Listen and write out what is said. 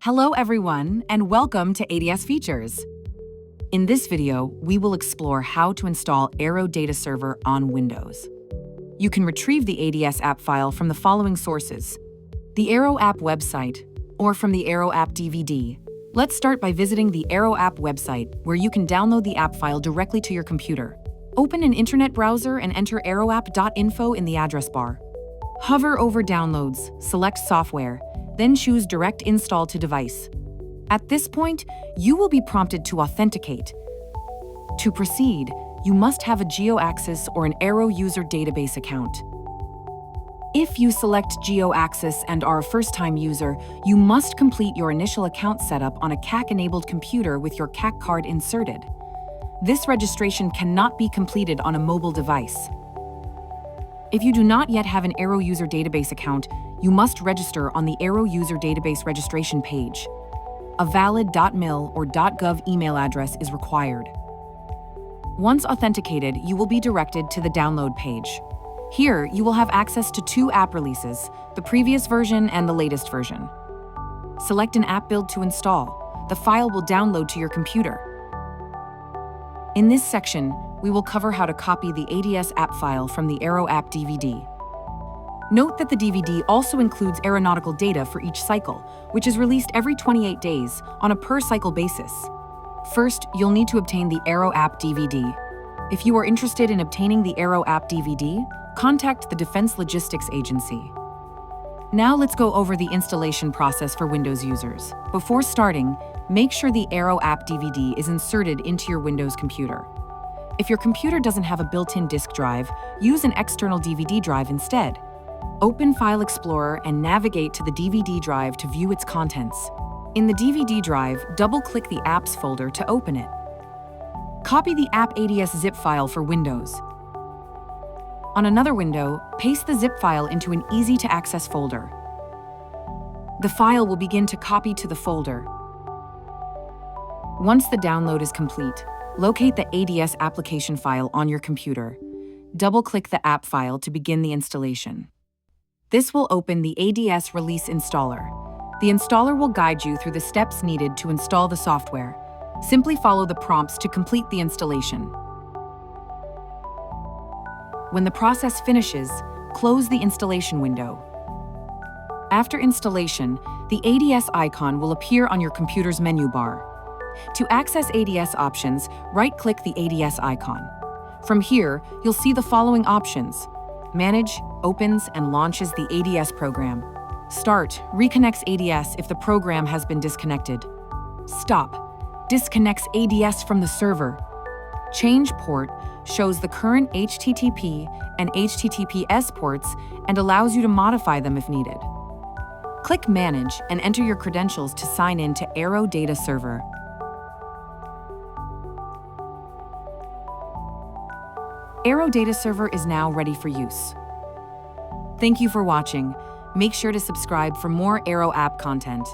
Hello everyone, and welcome to ADS Features. In this video, we will explore how to install Aero Data Server on Windows. You can retrieve the ADS app file from the following sources: the Aero app website, or from the Aero app DVD. Let's start by visiting the Aero app website, where you can download the app file directly to your computer. Open an internet browser and enter aeroapp.info in the address bar. Hover over Downloads, select Software, then choose Direct Install to Device. At this point, you will be prompted to authenticate. To proceed, you must have a GeoAccess or an Aero user database account. If you select GeoAccess and are a first-time user, you must complete your initial account setup on a CAC-enabled computer with your CAC card inserted. This registration cannot be completed on a mobile device. If you do not yet have an Aero user database account, you must register on the Aero user database registration page. A valid .mil or .gov email address is required. Once authenticated, you will be directed to the download page. Here, you will have access to two app releases, the previous version and the latest version. Select an app build to install. The file will download to your computer. In this section, we will cover how to copy the ADS app file from the Aero app DVD. Note that the DVD also includes aeronautical data for each cycle, which is released every 28 days on a per-cycle basis. First, you'll need to obtain the Aero app DVD. If you are interested in obtaining the Aero app DVD, contact the Defense Logistics Agency. Now let's go over the installation process for Windows users. Before starting, make sure the Aero app DVD is inserted into your Windows computer. If your computer doesn't have a built-in disk drive, use an external DVD drive instead. Open File Explorer and navigate to the DVD drive to view its contents. In the DVD drive, double-click the Apps folder to open it. Copy the app ADS zip file for Windows. On another window, paste the zip file into an easy-to-access folder. The file will begin to copy to the folder. Once the download is complete, locate the ADS application file on your computer. Double-click the app file to begin the installation. This will open the ADS Release Installer. The installer will guide you through the steps needed to install the software. Simply follow the prompts to complete the installation. When the process finishes, close the installation window. After installation, the ADS icon will appear on your computer's menu bar. To access ADS options, right-click the ADS icon. From here, you'll see the following options: Manage, opens, and launches the ADS program. Start, reconnects ADS if the program has been disconnected. Stop, disconnects ADS from the server. Change port shows the current HTTP and HTTPS ports and allows you to modify them if needed. Click Manage and enter your credentials to sign in to Aero Data Server. Aero Data Server is now ready for use. Thank you for watching. Make sure to subscribe for more Aero app content.